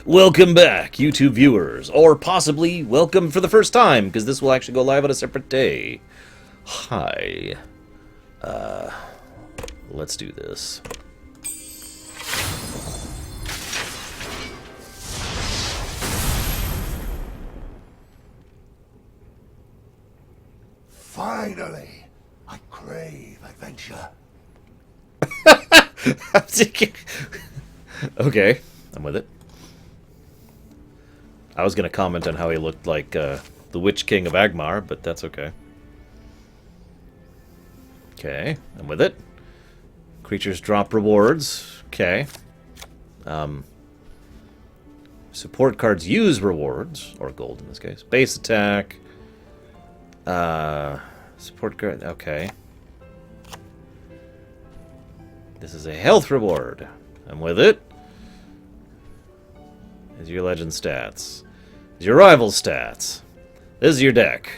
Welcome back, YouTube viewers, or possibly welcome for the first time, because this will actually go live on a separate day. Hi. Let's do this. Finally, I crave adventure. Okay, I'm with it. I was going to comment on how he looked like the Witch King of Agmar, but that's okay. Okay, I'm with it. Creatures drop rewards. Okay. Support cards use rewards, or gold in this case. Base attack. Support card. Okay. This is a health reward. I'm with it. Is your legend stats. Is your rival stats. This is your deck.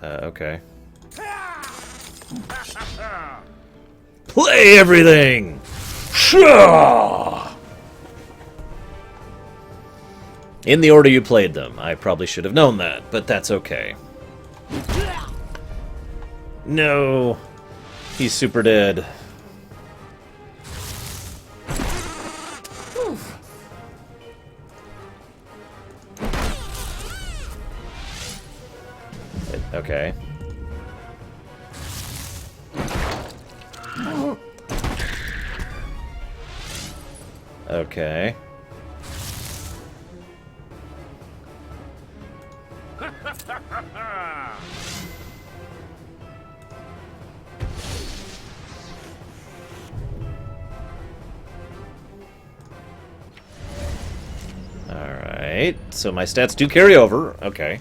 Okay. Play everything! In the order you played them. I probably should have known that, but that's okay. No. He's super dead. Okay. Okay. Alright, so my stats do carry over. Okay.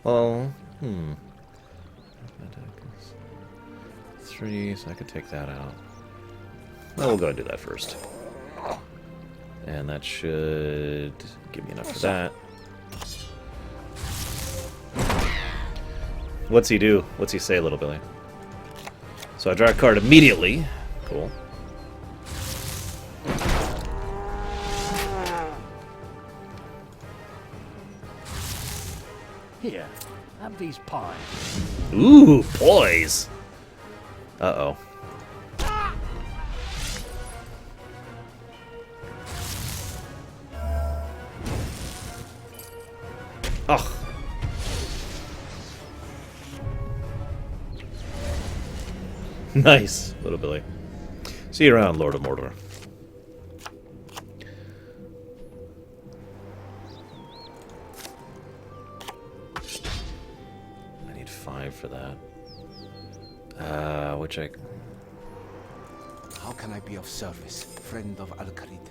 Well, 3, so I could take that out. Well, we'll go and do that first. And that should give me enough for that. What's he do? What's he say, little Billy? So I draw a card immediately. Cool. Here, have these pies. Ooh, poise. Uh-oh. Ugh. Nice, little Billy. See you around, Lord of Mordor. I need 5 for that. Which I... How can I be of service, friend of Al-Khalid?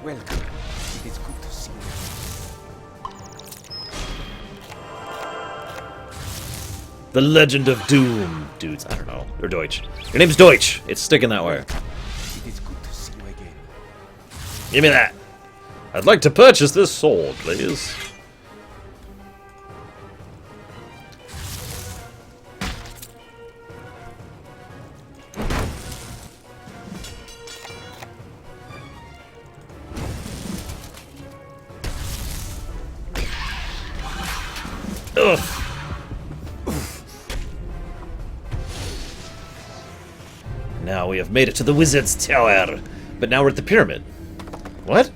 Welcome. It is good to see you. The Legend of Doom. Dudes, I don't know. Or Deutsch. Your name's Deutsch. It's sticking that way. It is good to see you again. Give me that. I'd like to purchase this sword, please. Ugh. Now we have made it to the Wizard's Tower. But now we're at the pyramid. What?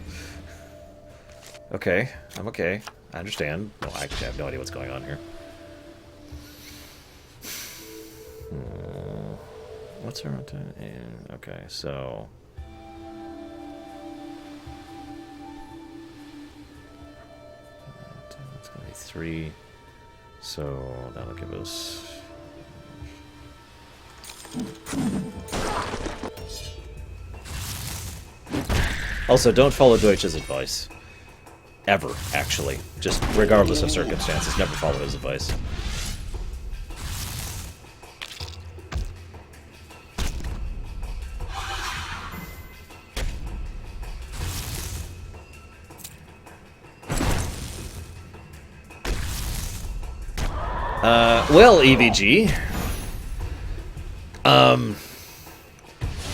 Okay, I'm okay. I understand. No, I actually have no idea what's going on here. What's her routine? Okay, so... It's gonna be 3. So that'll give us... Also, don't follow Deutsch's advice. Ever, actually. Just regardless of circumstances, never follow his advice. Well, EVG.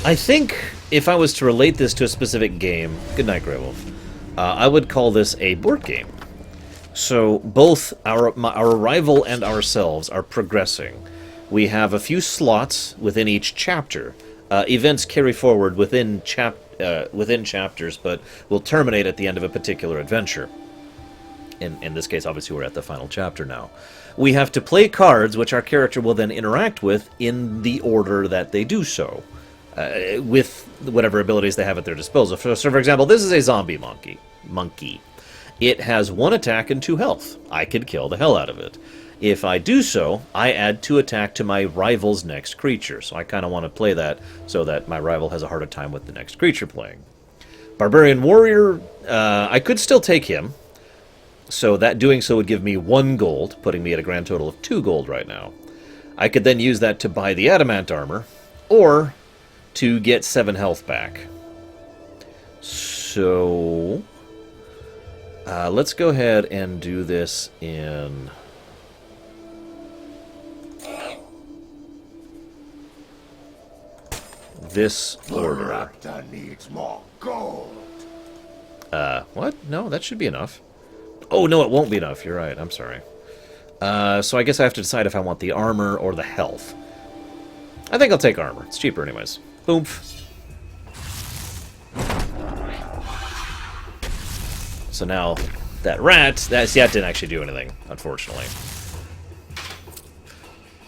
I think if I was to relate this to a specific game, good night, Grey Wolf, I would call this a board game. So both our rival and ourselves are progressing. We have a few slots within each chapter. Events carry forward within chapters, but will terminate at the end of a particular adventure. In this case, obviously, we're at the final chapter now. We have to play cards, which our character will then interact with in the order that they do so, with whatever abilities they have at their disposal. So, for example, this is a zombie monkey. It has 1 attack and 2 health. I could kill the hell out of it. If I do so, I add 2 attack to my rival's next creature. So I kind of want to play that so that my rival has a harder time with the next creature playing. Barbarian Warrior, I could still take him. So that doing so would give me 1 gold, putting me at a grand total of 2 gold right now. I could then use that to buy the adamant armor, or to get 7 health back. So let's go ahead and do this in this order. The raptor needs more gold. What? No, that should be enough. Oh, no, it won't be enough. You're right. I'm sorry. So I guess I have to decide if I want the armor or the health. I think I'll take armor. It's cheaper anyways. Boomf. So now, that rat, that didn't actually do anything, unfortunately.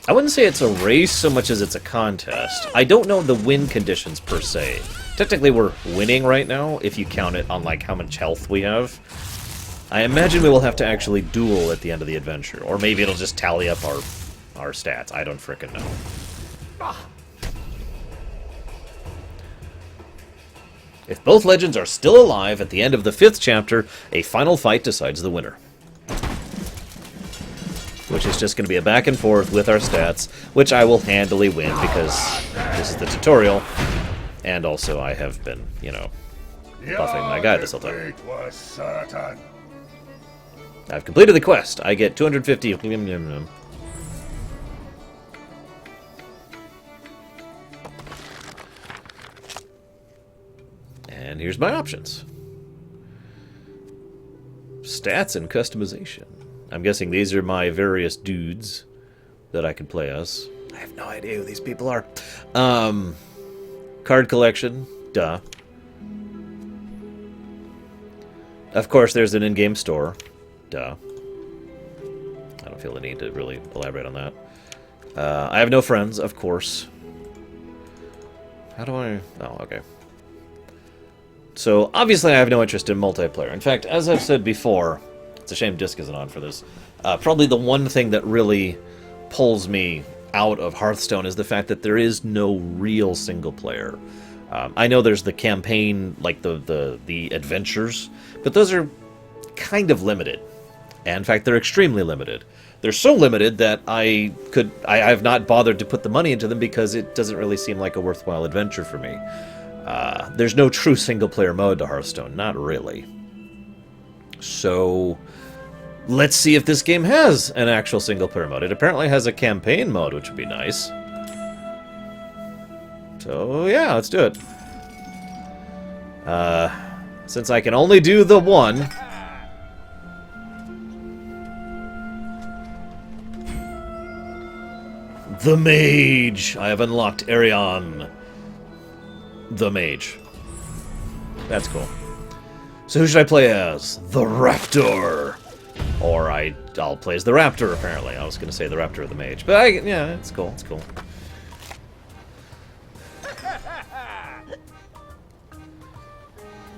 I wouldn't say it's a race so much as it's a contest. I don't know the win conditions per se. Technically, we're winning right now, if you count it on, like, how much health we have. I imagine we will have to actually duel at the end of the adventure. Or maybe it'll just tally up our stats. I don't frickin' know. If both legends are still alive at the end of the 5th chapter, a final fight decides the winner. Which is just going to be a back and forth with our stats, which I will handily win because this is the tutorial. And also I have been, you know, buffing my guy this whole time. I've completed the quest. I get 250. And here's my options. Stats and customization. I'm guessing these are my various dudes that I can play as. I have no idea who these people are. Card collection. Duh. Of course, there's an in-game store. Duh. I don't feel the need to really elaborate on that. I have no friends, of course. How do I... Oh, okay. So, obviously I have no interest in multiplayer. In fact, as I've said before, it's a shame Disc isn't on for this, probably the one thing that really pulls me out of Hearthstone is the fact that there is no real single player. I know there's the campaign, like the adventures, but those are kind of limited. And in fact, they're extremely limited. They're so limited that I have not bothered to put the money into them because it doesn't really seem like a worthwhile adventure for me. There's no true single-player mode to Hearthstone, not really. So, let's see if this game has an actual single-player mode. It apparently has a campaign mode, which would be nice. So, yeah, let's do it. Since I can only do the one... The Mage! I have unlocked Arion. The Mage. That's cool. So who should I play as? The Raptor! Or I'll play as the Raptor, apparently. I was going to say the Raptor or the Mage. But yeah, it's cool, it's cool.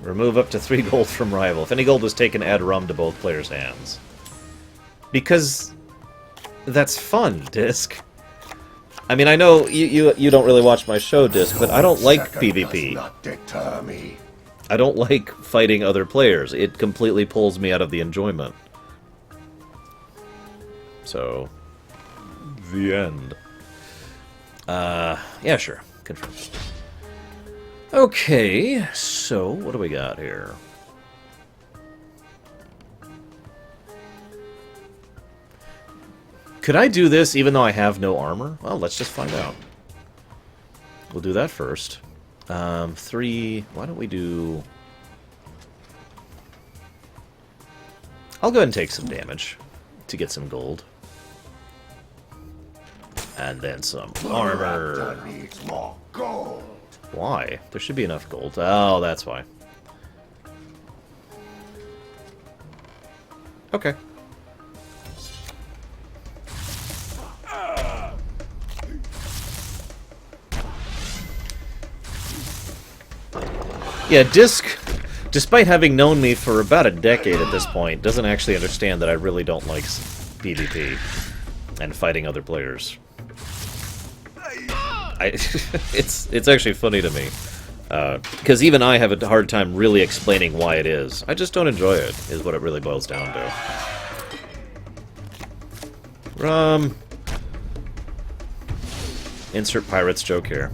Remove up to 3 gold from rival. If any gold was taken, add rum to both players' hands. Because that's fun, Disc. I mean, I know you don't really watch my show, Disc, but I don't like PvP. Does not deter me. I don't like fighting other players. It completely pulls me out of the enjoyment. So, the end. Yeah, sure. Confirm. Okay, so what do we got here? Could I do this even though I have no armor? Well, let's just find out. We'll do that first. 3... Why don't we do... I'll go ahead and take some damage to get some gold. And then some armor. Raptor needs more gold. Why? There should be enough gold. Oh, that's why. Okay. Yeah, Disc, despite having known me for about a decade at this point, doesn't actually understand that I really don't like PvP and fighting other players. It's actually funny to me, because even I have a hard time really explaining why it is. I just don't enjoy it, is what it really boils down to. Insert pirate's joke here.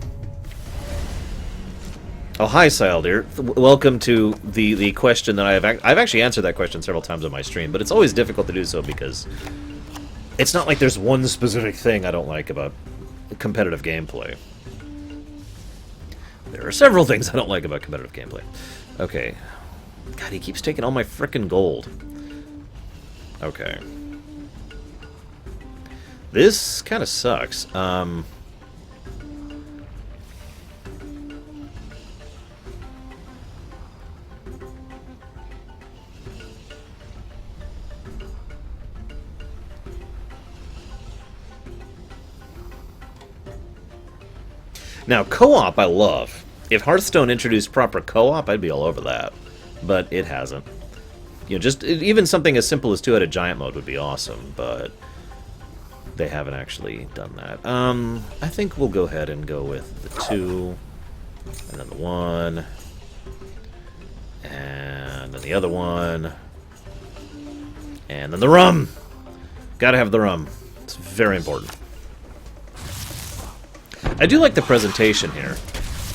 Oh, hi, Sildeer. Welcome to the question that I've actually answered that question several times on my stream, but it's always difficult to do so because it's not like there's one specific thing I don't like about competitive gameplay. There are several things I don't like about competitive gameplay. Okay. God, he keeps taking all my frickin' gold. Okay. This kind of sucks. Now, co-op I love. If Hearthstone introduced proper co-op, I'd be all over that. But it hasn't. You know, just even something as simple as 2-headed giant mode would be awesome, but they haven't actually done that. I think we'll go ahead and go with the 2, and then the 1, and then the other one, and then the rum! Gotta have the rum. It's very important. I do like the presentation here.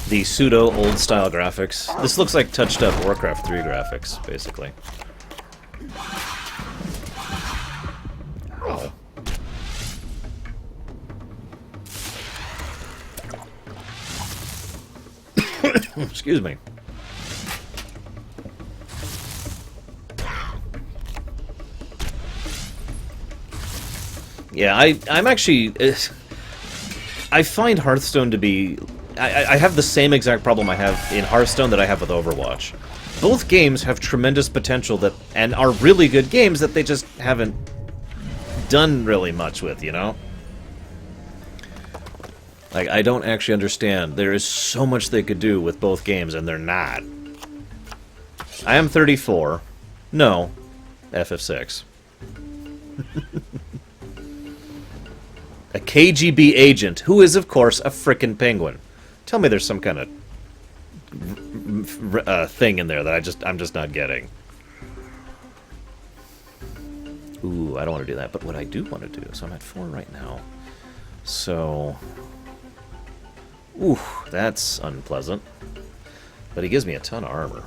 The pseudo old-style graphics. This looks like touched-up Warcraft 3 graphics, basically. Oh. Excuse me. Yeah, I'm actually... I find Hearthstone to be... I have the same exact problem I have in Hearthstone that I have with Overwatch. Both games have tremendous potential and are really good games that they just haven't done really much with, you know? Like, I don't actually understand. There is so much they could do with both games, and they're not. I am 34. No. FF6. A KGB agent, who is, of course, a frickin' penguin. Tell me there's some kind of thing in there that I'm just not getting. Ooh, I don't want to do that, but what I do want to do, so I'm at 4 right now. So... Ooh, that's unpleasant. But he gives me a ton of armor.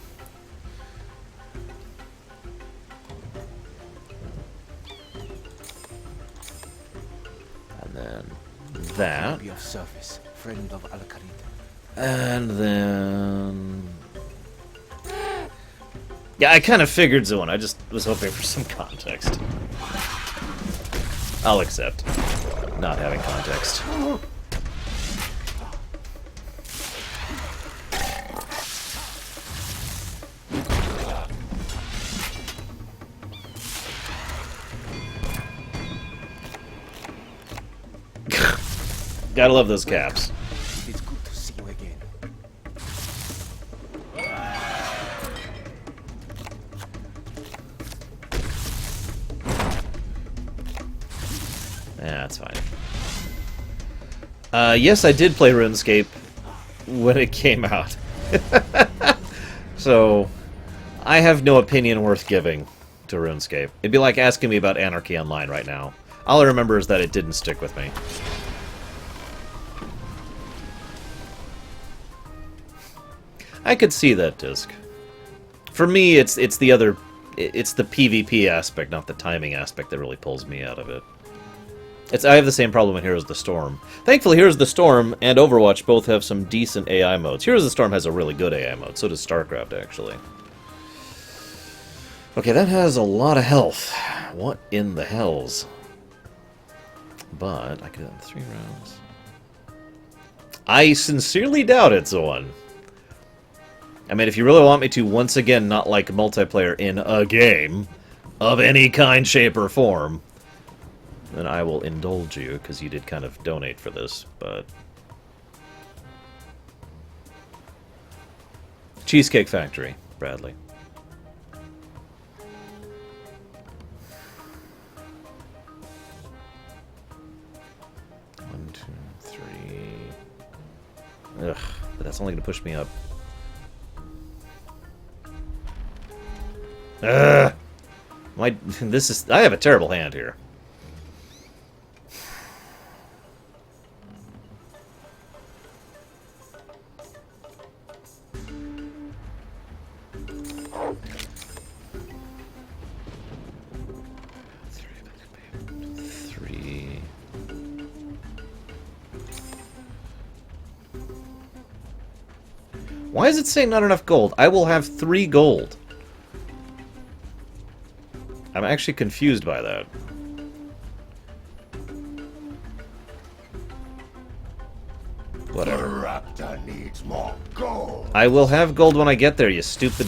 And then that. Be of service, friend of Al-Kharid. And then... Yeah, I kind of figured so, and I just was hoping for some context. I'll accept not having context. Gotta love those caps. It's good to see you again. Yeah, that's fine. Yes, I did play RuneScape when it came out. So, I have no opinion worth giving to RuneScape. It'd be like asking me about Anarchy Online right now. All I remember is that it didn't stick with me. I could see that, Disc. For me, it's the PvP aspect, not the timing aspect, that really pulls me out of it. I have the same problem in Heroes of the Storm. Thankfully, Heroes of the Storm and Overwatch both have some decent AI modes. Heroes of the Storm has a really good AI mode, so does StarCraft, actually. Okay, that has a lot of health. What in the hells? But I could do that in 3 rounds. I sincerely doubt it's one. I mean, if you really want me to, once again, not like multiplayer in a game of any kind, shape, or form, then I will indulge you, because you did kind of donate for this, but... Cheesecake Factory, Bradley. One, two, three... Ugh, but that's only going to push me up. Ugh! I have a terrible hand here. Three. Why is it saying not enough gold? I will have 3 gold. I'm actually confused by that. Whatever. The raptor needs more gold. I will have gold when I get there, you stupid...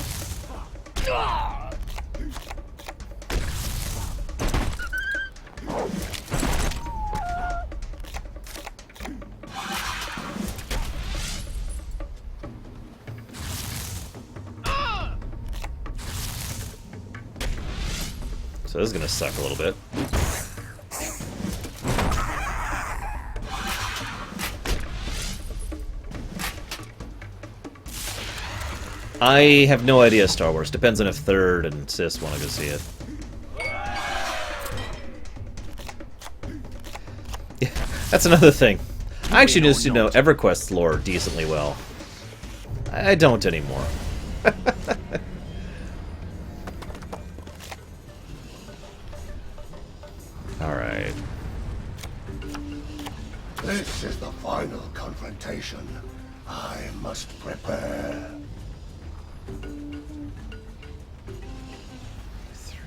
So this is gonna suck a little bit. I have no idea, Star Wars. Depends on if Third and Sis want to go see it. Yeah, that's another thing. I actually used to know EverQuest's lore decently well. I don't anymore. Alright. This is the final confrontation. I must prepare. 3.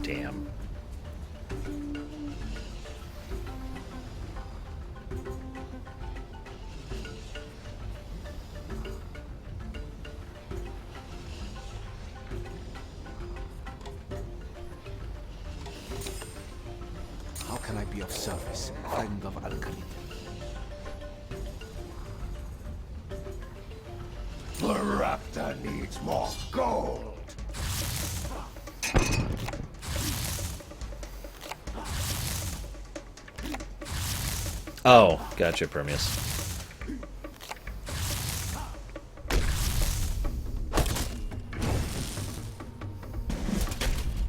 Damn. How can I be of service, friend of Alkalit? The raptor needs more gold. Oh, gotcha, Permeus.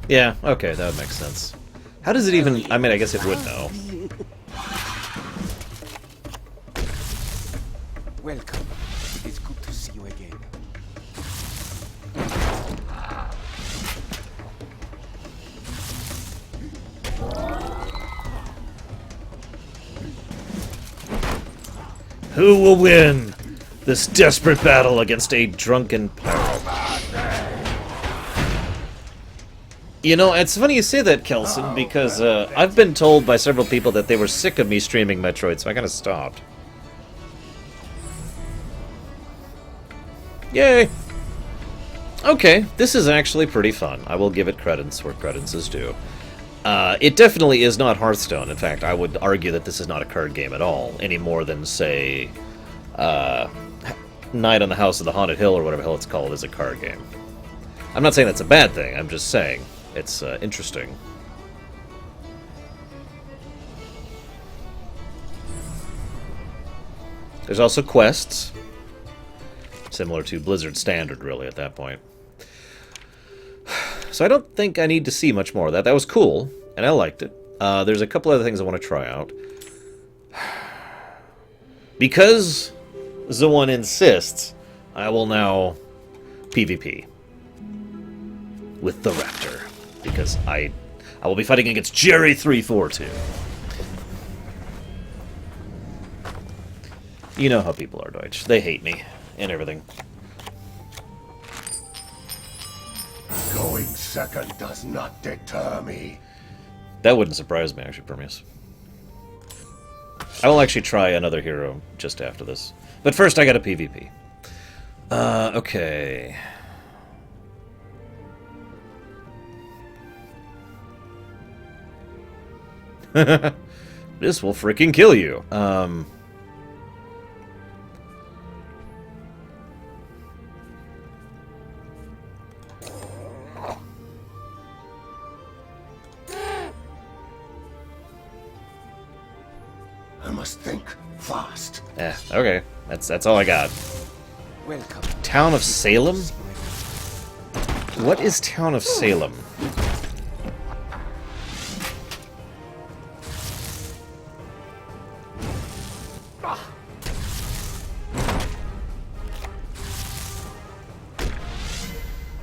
Yeah, okay, that would make sense. How does it even... I mean, I guess it would know. Welcome. It is good to see you again. Who will win this desperate battle against a drunken pirate? You know, it's funny you say that, Kelson, because I've been told by several people that they were sick of me streaming Metroid, so I kind of stopped. Yay! Okay, this is actually pretty fun. I will give it credence where credence is due. It definitely is not Hearthstone. In fact, I would argue that this is not a card game at all, any more than, say, Night on the House of the Haunted Hill, or whatever the hell it's called, is a card game. I'm not saying that's a bad thing, I'm just saying it's interesting. There's also quests. Similar to Blizzard Standard, really, at that point. So I don't think I need to see much more of that. That was cool, and I liked it. There's a couple other things I want to try out. Because Zoan insists, I will now PvP with the Raptor. Because I will be fighting against Jerry 342. You know how people are, Deutsch. They hate me and everything. Going second does not deter me. That wouldn't surprise me, actually, Permeus. I will actually try another hero just after this. But first, I got a PvP. Okay. This will freaking kill you. I must think fast. Okay. That's all I got. Welcome. Town of Salem? What is Town of Salem?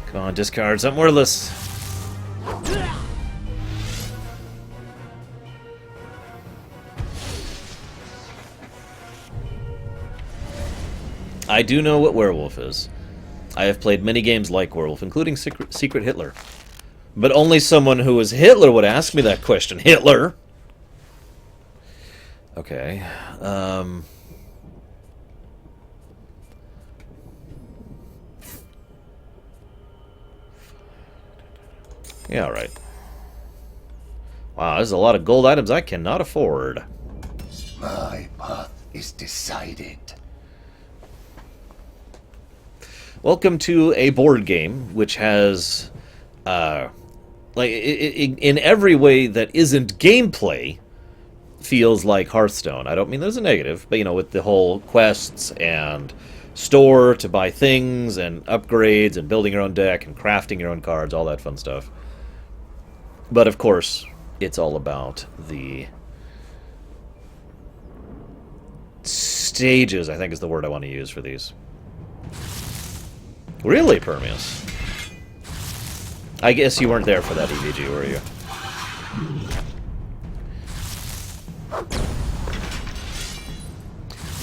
Come on, discard something worthless. I do know what Werewolf is. I have played many games like Werewolf, including Secret Hitler. But only someone who is Hitler would ask me that question. Hitler! Okay. Yeah, alright. Wow, there's a lot of gold items I cannot afford. My path is decided. Welcome to a board game which has, like, in every way that isn't gameplay, feels like Hearthstone. I don't mean there's a negative, but, you know, with the whole quests and store to buy things and upgrades and building your own deck and crafting your own cards, all that fun stuff. But, of course, it's all about the stages, I think is the word I want to use for these. Really, Permeus? I guess you weren't there for that EVG, were you?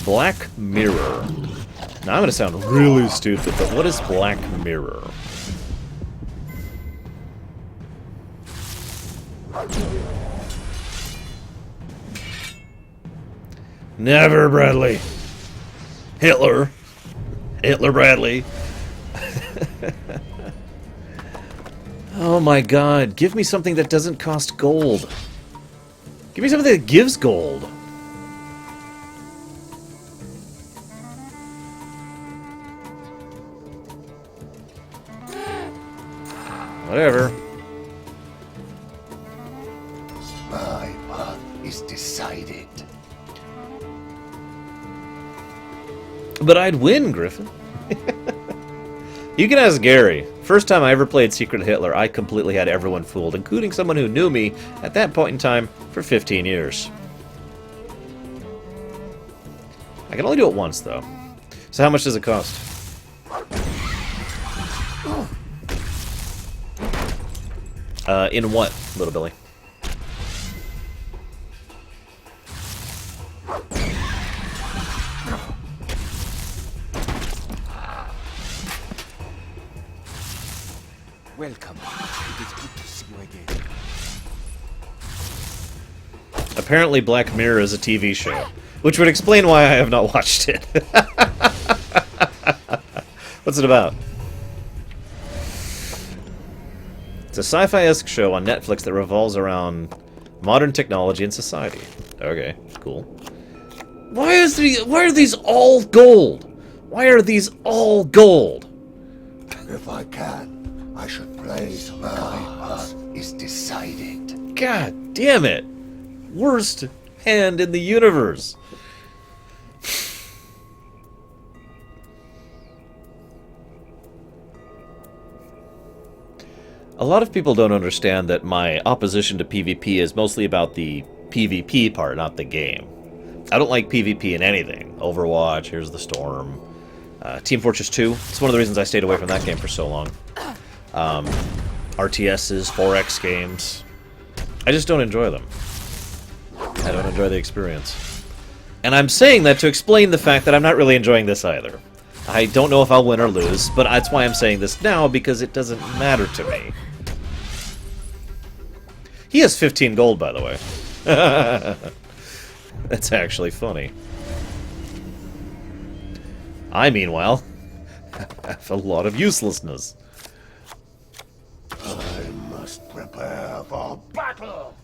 Black Mirror. Now I'm going to sound really stupid, but what is Black Mirror? Never, Bradley. Hitler. Hitler Bradley. Oh my god, give me something that doesn't cost gold. Give me something that gives gold. Whatever. My path is decided. But I'd win, Griffin. You can ask Gary. First time I ever played Secret Hitler, I completely had everyone fooled, including someone who knew me at that point in time for 15 years. I can only do it once, though. So how much does it cost? In what, Little Billy? Welcome. It is good to see you again. Apparently Black Mirror is a TV show, which would explain why I have not watched it. What's it about? It's a sci-fi-esque show on Netflix that revolves around modern technology and society. Okay, cool. Why are these all gold? Why are these all gold? If I can, I should blaze. My path is decided. God damn it! Worst hand in the universe. A lot of people don't understand that my opposition to PvP is mostly about the PvP part, not the game. I don't like PvP in anything. Overwatch, Here's the Storm, Team Fortress 2. It's one of the reasons I stayed away from that game for so long. RTSs, 4X games. I just don't enjoy them. I don't enjoy the experience. And I'm saying that to explain the fact that I'm not really enjoying this either. I don't know if I'll win or lose, but that's why I'm saying this now, because it doesn't matter to me. He has 15 gold, by the way. That's actually funny. I, meanwhile, have a lot of uselessness. I must prepare for battle!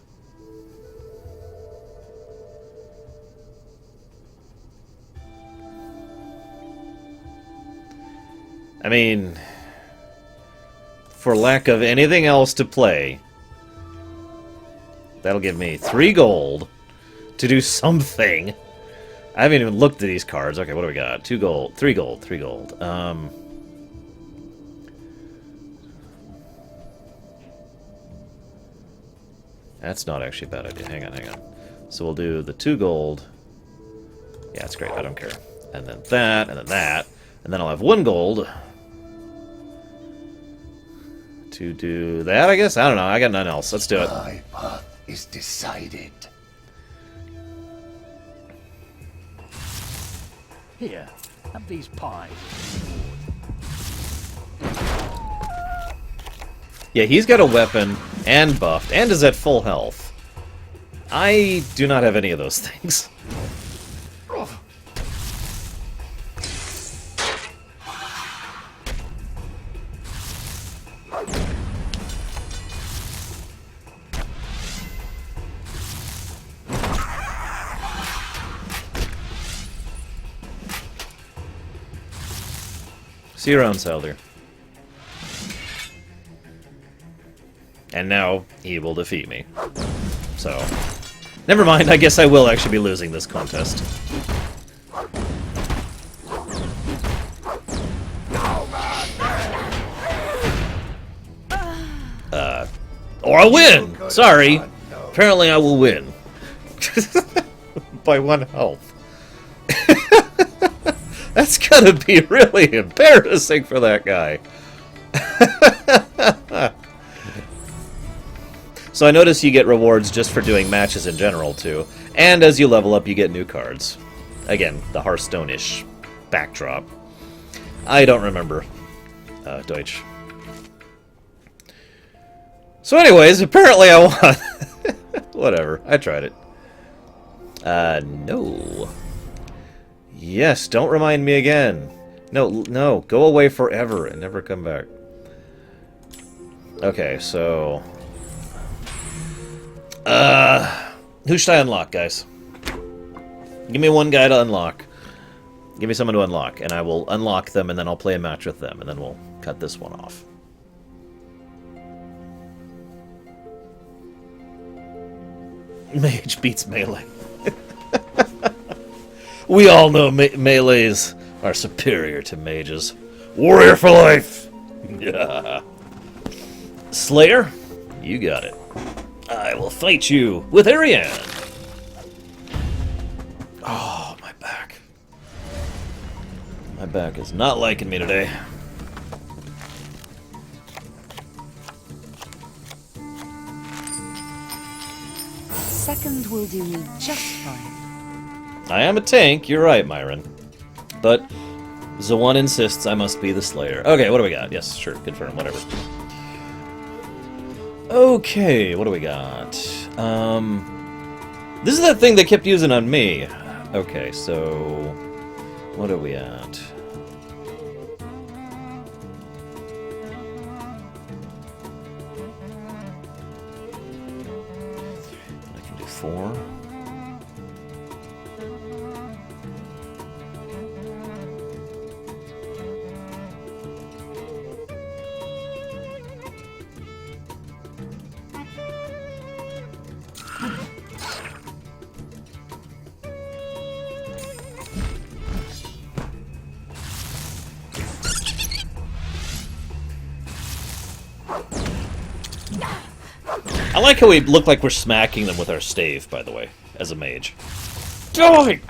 I mean, for lack of anything else to play, that'll give me 3 gold to do something. I haven't even looked at these cards. Okay, what do we got? 2 gold, 3 gold, 3 gold. That's not actually a bad idea. Hang on, hang on. So we'll do the 2 gold. Yeah, that's great. I don't care. And then that, and then that. And then I'll have 1 gold to do that, I guess? I don't know. I got nothing else. Let's do it. My path is decided. Here, have these pies. Yeah, he's got a weapon and buffed and is at full health. I do not have any of those things. See you around, Saldir. And now he will defeat me. So, never mind, I guess I will actually be losing this contest. Or I'll win! Sorry. Apparently I will win. By 1 health. That's gotta be really embarrassing for that guy. So I notice you get rewards just for doing matches in general, too. And as you level up, you get new cards. Again, the Hearthstone-ish backdrop. I don't remember Deutsch. So anyways, apparently I won. Whatever, I tried it. No. Yes, don't remind me again. No, go away forever and never come back. Okay, so... who should I unlock, guys? Give me one guy to unlock. Give me someone to unlock, and I will unlock them, and then I'll play a match with them, and then we'll cut this one off. Mage beats melee. We all know melees are superior to mages. Warrior for life! Yeah. Slayer, you got it. I will fight you with Ariane. Oh, my back. My back is not liking me today. Second will do me just fine. I am a tank, you're right, Myron. But Zawan insists I must be the Slayer. Okay, what do we got? Yes, sure, confirm, whatever. Okay, what do we got? This is that thing they kept using on me. Okay, so... what are we at? I can do 4. I like how we look like we're smacking them with our stave, by the way, as a mage. Die!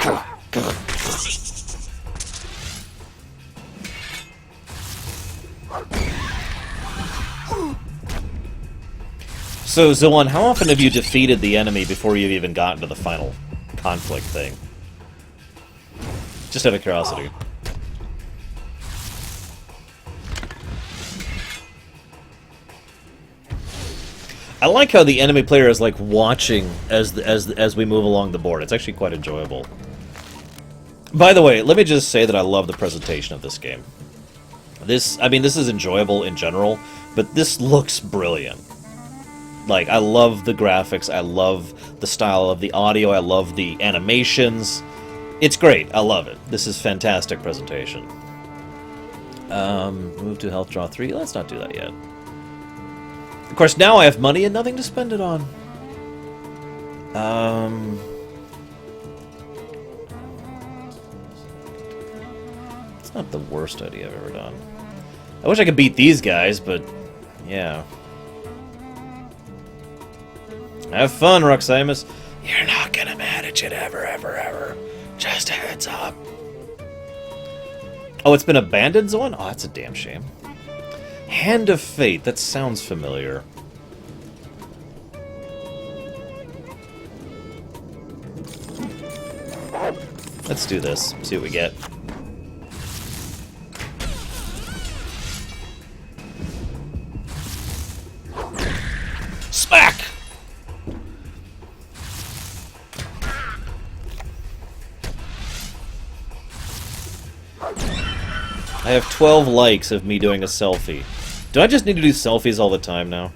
So, Zoan, how often have you defeated the enemy before you've even gotten to the final conflict thing? Just out of curiosity. I like how the enemy player is like watching as we move along the board. It's actually quite enjoyable. By the way, let me just say that I love the presentation of this game. This is enjoyable in general, but this looks brilliant. Like, I love the graphics, I love the style of the audio, I love the animations. It's great, I love it. This is fantastic presentation. Move to health draw 3. Let's not do that yet. Of course, now I have money and nothing to spend it on. It's not the worst idea I've ever done. I wish I could beat these guys, but yeah. Have fun, Roximus. You're not gonna manage it ever, ever, ever. Just a heads up. Oh, it's been abandoned, Zoan? Oh, that's a damn shame. Hand of Fate. That sounds familiar. Let's do this. See what we get. Smack! I have 12 likes of me doing a selfie. Do I just need to do selfies all the time now?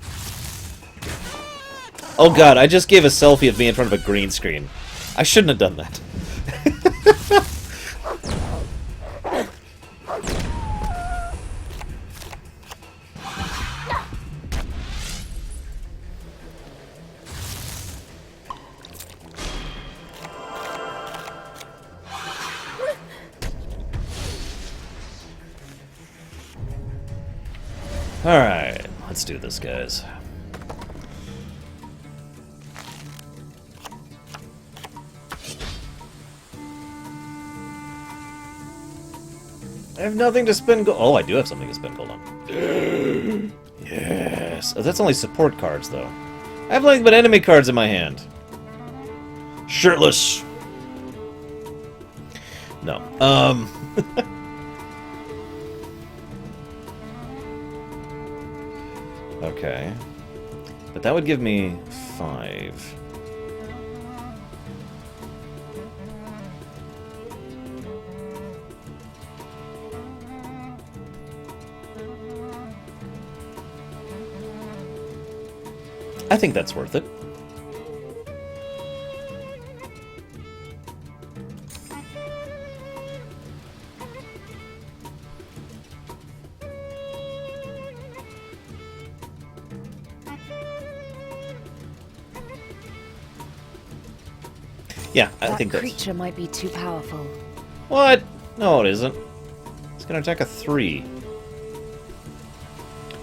Oh god, I just gave a selfie of me in front of a green screen. I shouldn't have done that. Alright, let's do this, guys. I have nothing to spend gold. Oh, I do have something to spend gold on. Yes. Oh, that's only support cards, though. I have nothing but enemy cards in my hand. Shirtless. No. Okay. But that would give me 5. I think that's worth it. Yeah, I think that that's... creature might be too powerful. What? No, it isn't. It's gonna attack a 3.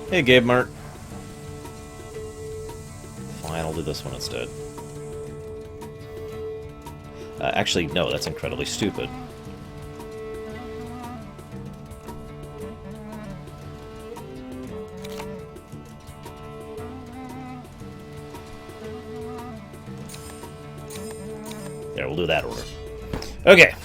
Hey, Gabe Mart. Fine, I'll do this one instead. Actually, no, that's incredibly stupid. There, we'll do that order. Okay.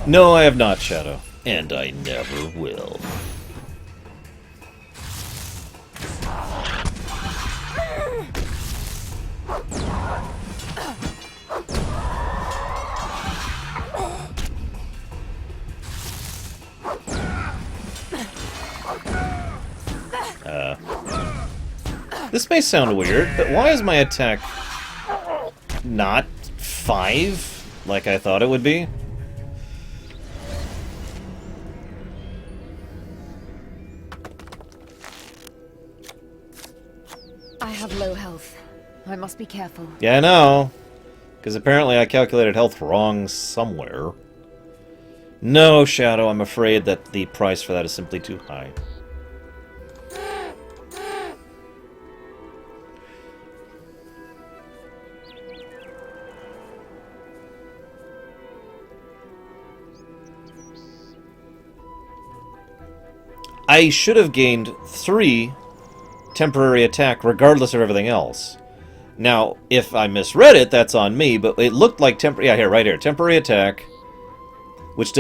No, I have not, Shadow. And I never will. This may sound weird, but why is my attack not 5 like I thought it would be? I have low health. I must be careful. Yeah, I know. Because apparently I calculated health wrong somewhere. No, Shadow, I'm afraid that the price for that is simply too high. I should have gained 3 temporary attack regardless of everything else. Now, if I misread it, that's on me, but it looked like yeah, here, right here. Temporary attack, which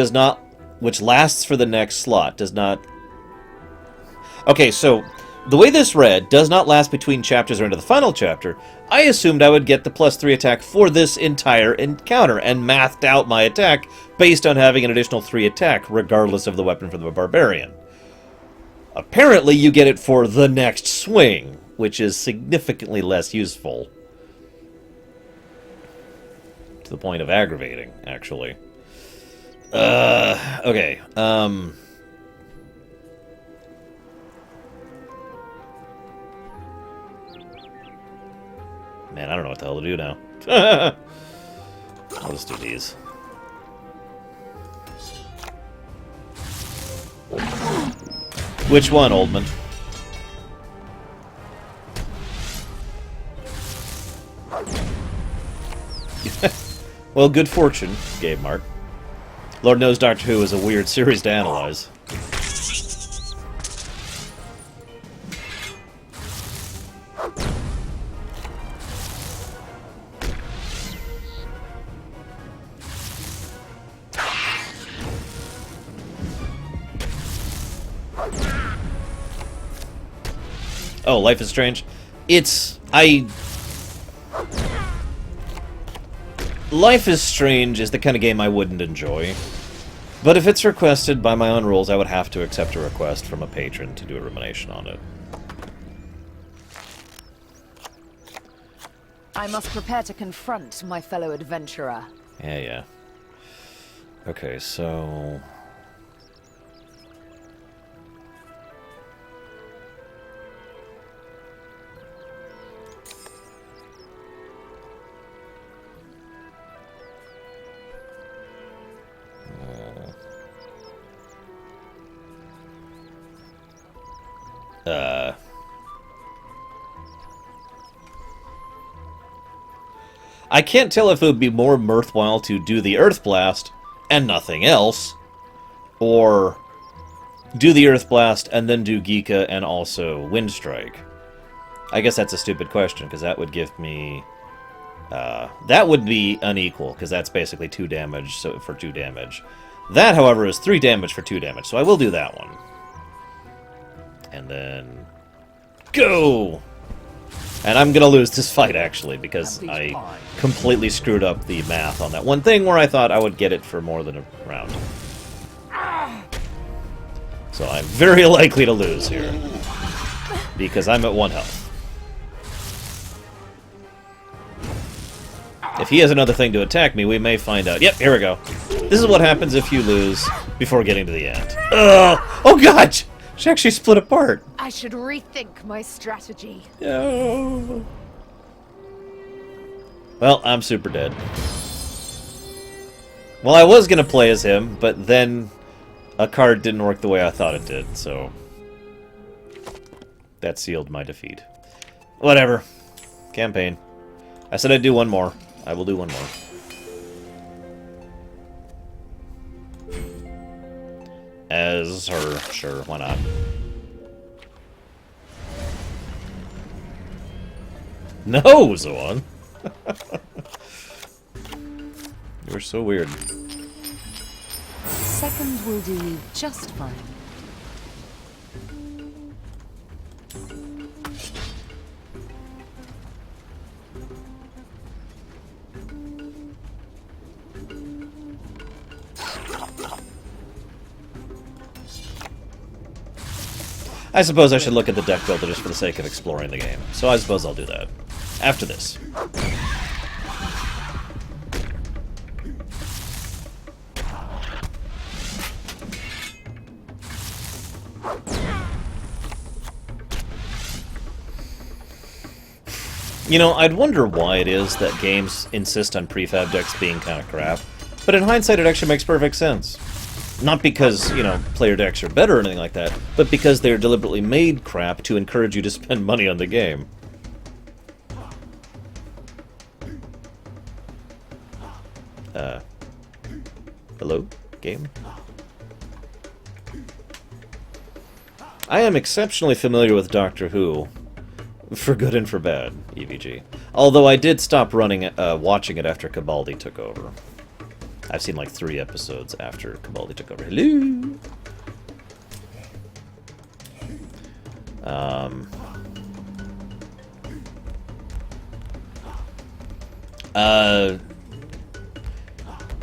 lasts for the next slot, does not... Okay, so, the way this read, does not last between chapters or into the final chapter, I assumed I would get the +3 attack for this entire encounter, and mathed out my attack based on having an additional 3 attack, regardless of the weapon from the barbarian. Apparently, you get it for the next swing, which is significantly less useful. To the point of aggravating, actually. Okay. Man, I don't know what the hell to do now. I'll just do these. Which one, Oldman? Well, good fortune, Gabe Mark. Lord knows Doctor Who is a weird series to analyze. Oh, Life is Strange. Life is Strange is the kind of game I wouldn't enjoy. But if it's requested by my own rules, I would have to accept a request from a patron to do a rumination on it. I must prepare to confront my fellow adventurer. Yeah. Okay, so... I can't tell if it would be more worthwhile to do the Earth Blast and nothing else, or do the Earth Blast and then do Geeka and also Wind Strike. I guess that's a stupid question, because that would give me... that would be unequal, because that's basically 2 damage for 2 damage. That, however, is 3 damage for 2 damage, so I will do that one. And then... Go! And I'm gonna lose this fight, actually, because I completely screwed up the math on that one thing where I thought I would get it for more than a round. So I'm very likely to lose here, because I'm at 1 health. If he has another thing to attack me, we may find out. Yep, here we go. This is what happens if you lose before getting to the end. Oh, God! She actually split apart. I should rethink my strategy. No. Well, I'm super dead. Well, I was going to play as him, but then a card didn't work the way I thought it did, so... that sealed my defeat. Whatever. Campaign. I said I'd do one more. I will do one more. As her, sure, why not? No, Zoan! You're so weird. Second will do me just fine. I suppose I should look at the deck builder just for the sake of exploring the game. So I suppose I'll do that. After this. You know, I'd wonder why it is that games insist on prefab decks being kind of crap, but in hindsight it actually makes perfect sense. Not because, you know, player decks are better or anything like that, but because they're deliberately made crap to encourage you to spend money on the game. Hello, game? I am exceptionally familiar with Doctor Who, for good and for bad, EVG. Although I did stop watching it after Cabaldi took over. I've seen like 3 episodes after Cabaldi took over. Hello!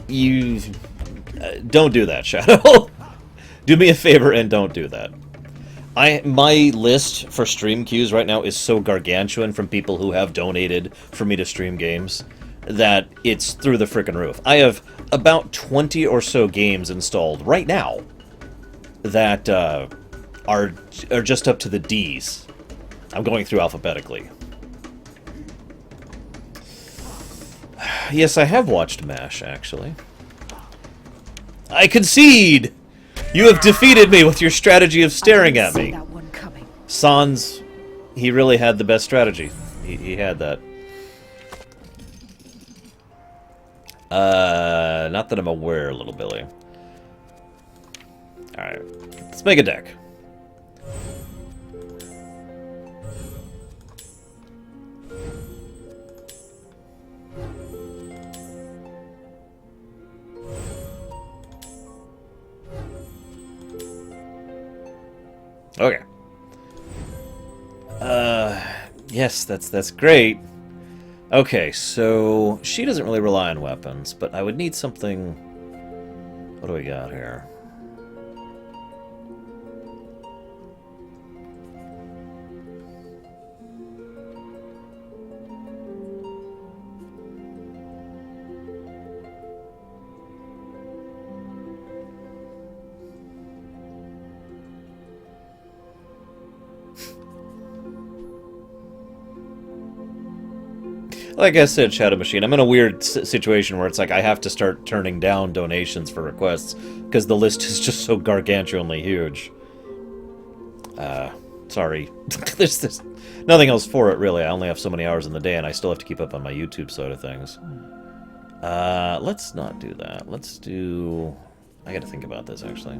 You... don't do that, Shadow. Do me a favor and don't do that. My list for stream queues right now is so gargantuan from people who have donated for me to stream games that it's through the frickin' roof. I have about 20 or so games installed right now that are just up to the D's. I'm going through alphabetically. Yes, I have watched MASH, actually. I concede! You have defeated me with your strategy of staring at me. That one coming. Sans, he really had the best strategy. He had that. Not that I'm aware, little Billy. Alright, let's make a deck. Okay. Yes, that's great. Okay, so she doesn't really rely on weapons, but I would need something... What do we got here? Like I said, Shadow Machine, I'm in a weird situation where it's like I have to start turning down donations for requests because the list is just so gargantuanly huge. Sorry. there's nothing else for it, really. I only have so many hours in the day, and I still have to keep up on my YouTube side of things. Let's not do that. Let's do... I gotta think about this, actually.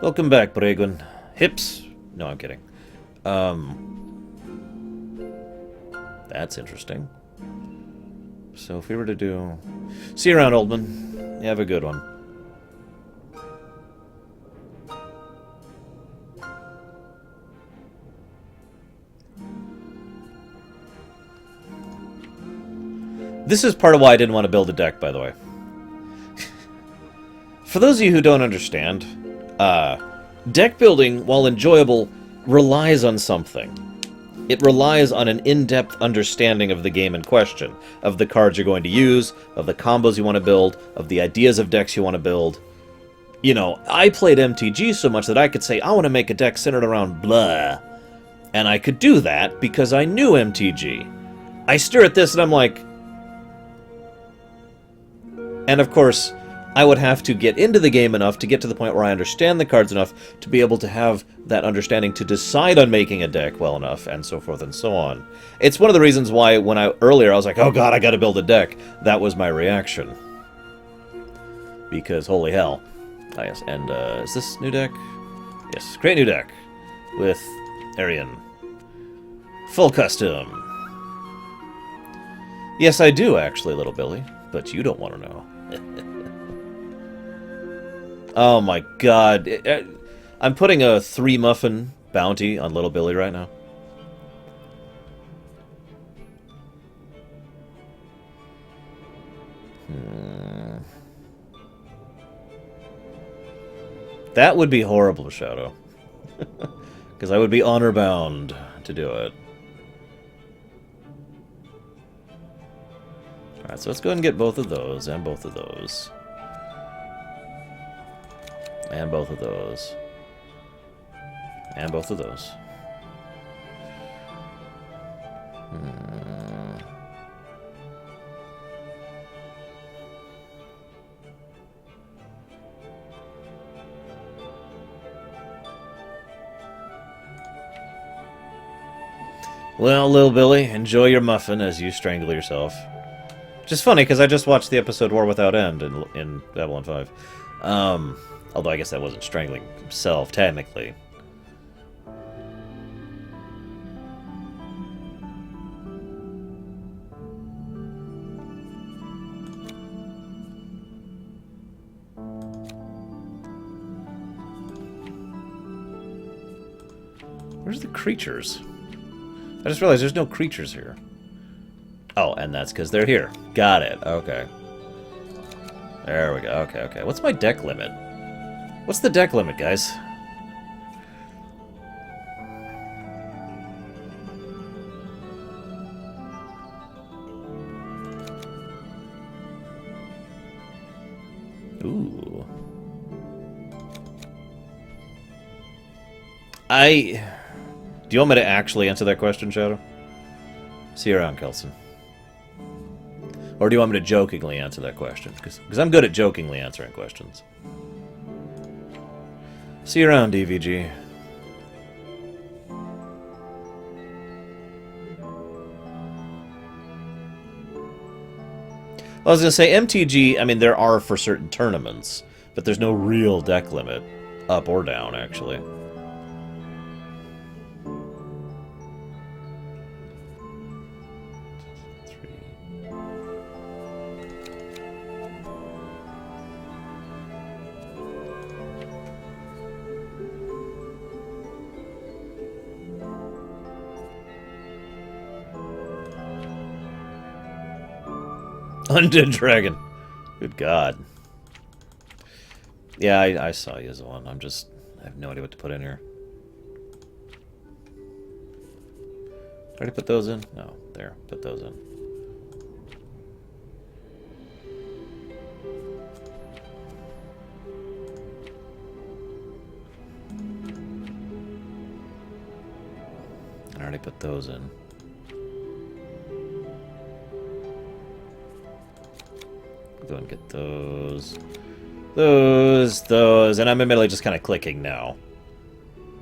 Welcome back, Bregun. Hips? No, I'm kidding. That's interesting. So if we were to do... See you around, Oldman. You have a good one. This is part of why I didn't want to build a deck, by the way. For those of you who don't understand, deck building, while enjoyable, relies on something. It relies on an in-depth understanding of the game in question, of the cards you're going to use, of the combos you want to build, of the ideas of decks you want to build. You know, I played MTG so much that I could say, I want to make a deck centered around blah. And I could do that because I knew MTG. I stare at this and I'm like... And of course, I would have to get into the game enough to get to the point where I understand the cards enough to be able to have that understanding to decide on making a deck well enough, and so forth and so on. It's one of the reasons why when earlier I was like, oh god, I gotta build a deck. That was my reaction. Because holy hell. Ah, yes, and is this new deck? Yes, create new deck. With Arian. Full custom. Yes, I do actually, little Billy. But you don't want to know. Oh my god. I'm putting a 3-muffin bounty on Little Billy right now. That would be horrible, Shadow. Because I would be honor-bound to do it. Alright, so let's go ahead and get both of those, and both of those. And both of those. And both of those. Well, Lil Billy, enjoy your muffin as you strangle yourself. Which is funny, because I just watched the episode War Without End in Babylon 5. Although I guess that wasn't strangling himself, technically. Where's the creatures? I just realized there's no creatures here. Oh, and that's because they're here. Got it. Okay. There we go. Okay, okay. What's my deck limit? What's the deck limit, guys? Ooh. Do you want me to actually answer that question, Shadow? See you around, Kelson. Or do you want me to jokingly answer that question? Because I'm good at jokingly answering questions. See you around, DVG. I was going to say, MTG, I mean, there are for certain tournaments, but there's no real deck limit, up or down, actually. Undead Dragon. Good God. Yeah, I saw you as one. I have no idea what to put in here. Already put those in? No, there. Put those in. I already put those in. Go and get those. Those. And I'm admittedly just kind of clicking now.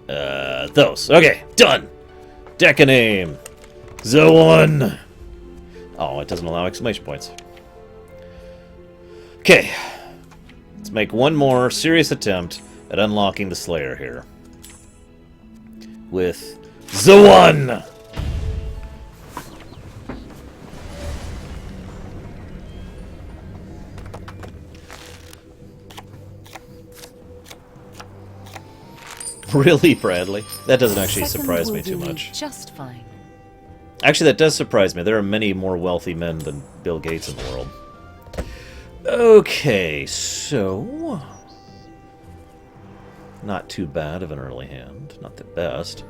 Those. Okay, done! Deck a name. The one. Oh, it doesn't allow exclamation points. Okay. Let's make one more serious attempt at unlocking the Slayer here. With the one! Really, Bradley? That doesn't actually surprise me too much. Just fine. Actually, that does surprise me. There are many more wealthy men than Bill Gates in the world. Okay, so... not too bad of an early hand. Not the best.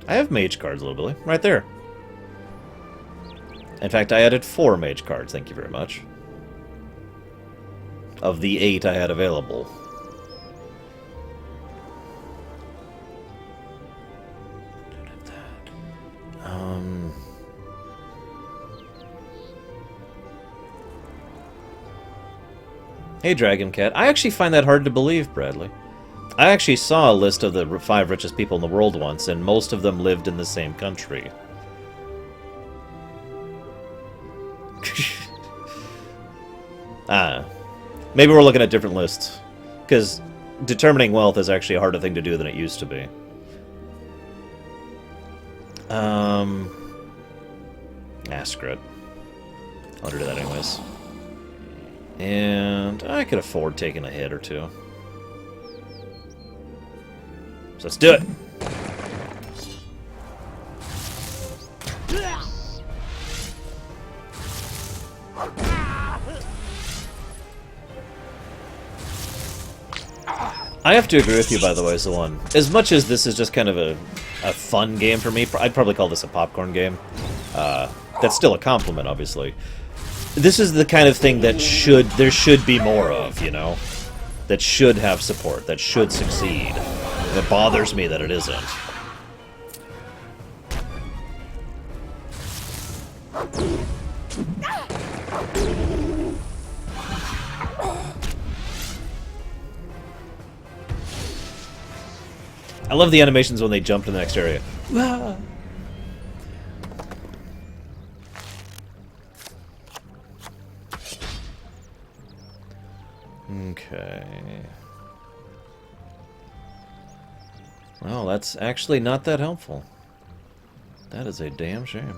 I have mage cards, Little Billy. Right there. In fact, I added 4 mage cards. Thank you very much. Of the 8 I had available. Hey, Dragon Cat. I actually find that hard to believe, Bradley. I actually saw a list of the 5 richest people in the world once, and most of them lived in the same country. Maybe we're looking at different lists. Because determining wealth is actually a harder thing to do than it used to be. Screw it. I'll do that anyways. And I could afford taking a hit or two. So let's do it! I have to agree with you, by the way, Zalon. As much as this is just kind of a fun game for me, I'd probably call this a popcorn game. That's still a compliment, obviously. This is the kind of thing that there should be more of, you know? That should have support, that should succeed. And it bothers me that it isn't. I love the animations when they jump to the next area. Okay. Well, that's actually not that helpful. That is a damn shame.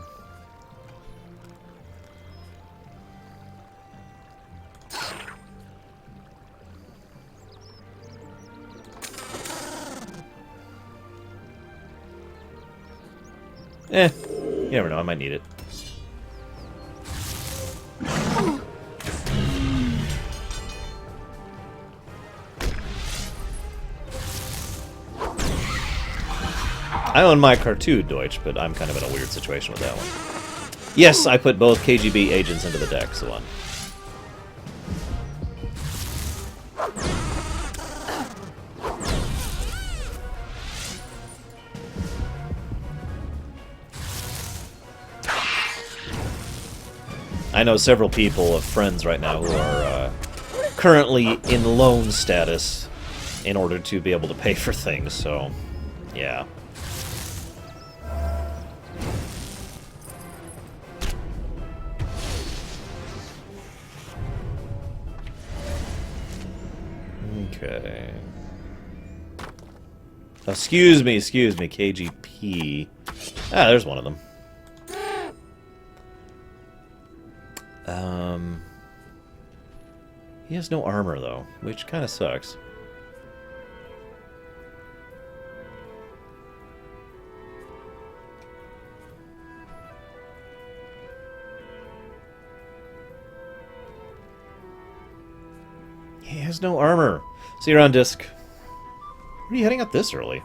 You never know, I might need it. I own my car too, Deutsch, but I'm kind of in a weird situation with that one. Yes, I put both KGB agents into the deck, so on. I know several people of friends right now who are currently in loan status in order to be able to pay for things, so yeah. Okay. Excuse me, KGP. Ah, there's one of them. He has no armor, though, which kind of sucks. He has no armor. See you around, Disc. Where are you heading up this early?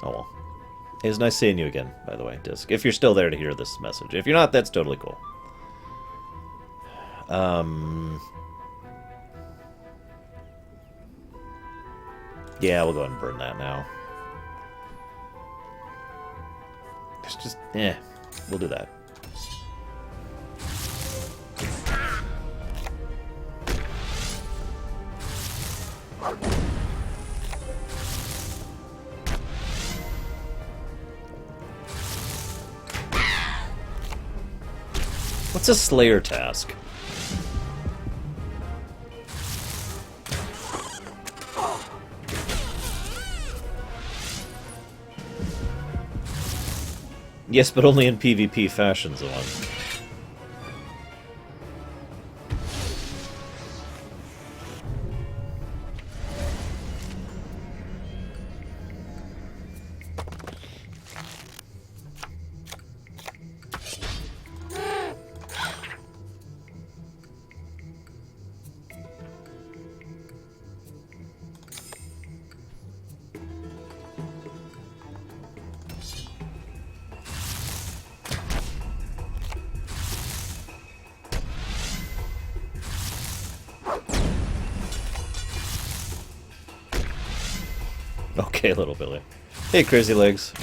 Oh well. It was nice seeing you again, by the way, Disc. If you're still there to hear this message. If you're not, that's totally cool. Yeah, we'll go ahead and burn that now. It's just, we'll do that. What's a Slayer task? Yes, but only in PvP fashion, Zoan. Okay, little Billy. Hey, Crazy Legs.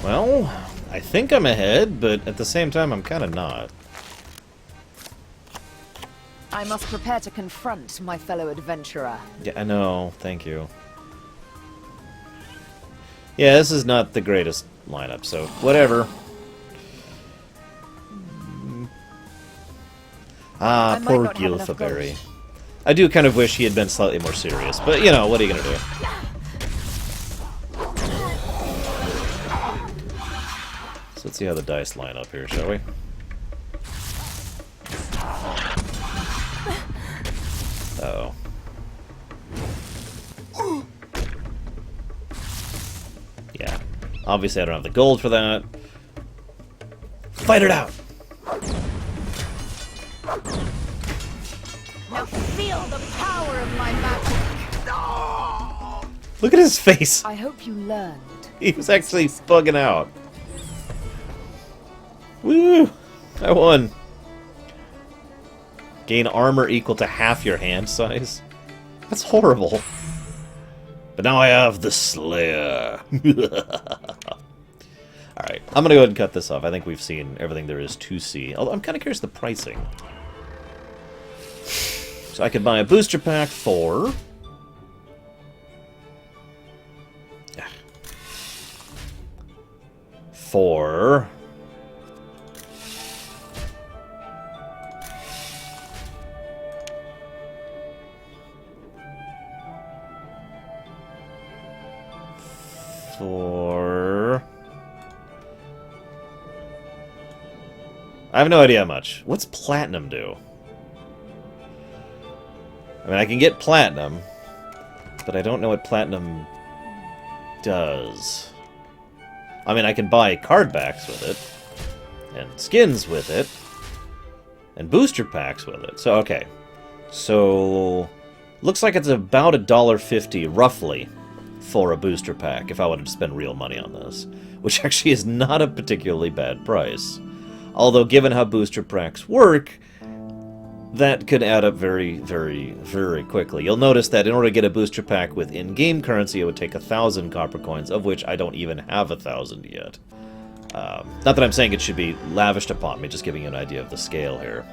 Well, I think I'm ahead, but at the same time, I'm kind of not. I must prepare to confront my fellow adventurer. Yeah, I know. Thank you. Yeah, this is not the greatest lineup, so whatever. Ah, poor Gilthaberry. I do kind of wish he had been slightly more serious, but, you know, what are you gonna do? So let's see how the dice line up here, shall we? Uh-oh. Yeah. Obviously I don't have the gold for that. Fight it out! Now feel the power of my magic! Look at his face! I hope you learned. He was actually bugging out. Woo! I won. Gain armor equal to half your hand size. That's horrible. But now I have the Slayer. Alright, I'm gonna go ahead and cut this off. I think we've seen everything there is to see. Although I'm kind of curious the pricing. So I could buy a booster pack for... For... I have no idea how much. What's platinum do? I mean, I can get platinum, but I don't know what platinum does. I mean, I can buy card backs with it, and skins with it, and booster packs with it. So, okay. So, looks like it's about $1.50, roughly, for a booster pack, if I wanted to spend real money on this. Which actually is not a particularly bad price. Although, given how booster packs work, that could add up very, very, very quickly. You'll notice that in order to get a booster pack with in-game currency, it would take 1,000 copper coins, of which I don't even have 1,000 yet. Not that I'm saying it should be lavished upon me, just giving you an idea of the scale here.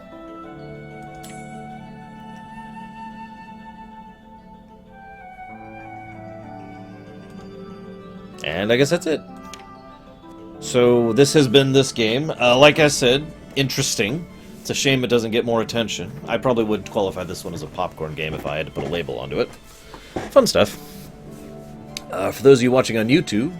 And I guess that's it. So this has been this game. Like I said, interesting. It's a shame it doesn't get more attention. I probably would qualify this one as a popcorn game if I had to put a label onto it. Fun stuff. For those of you watching on YouTube,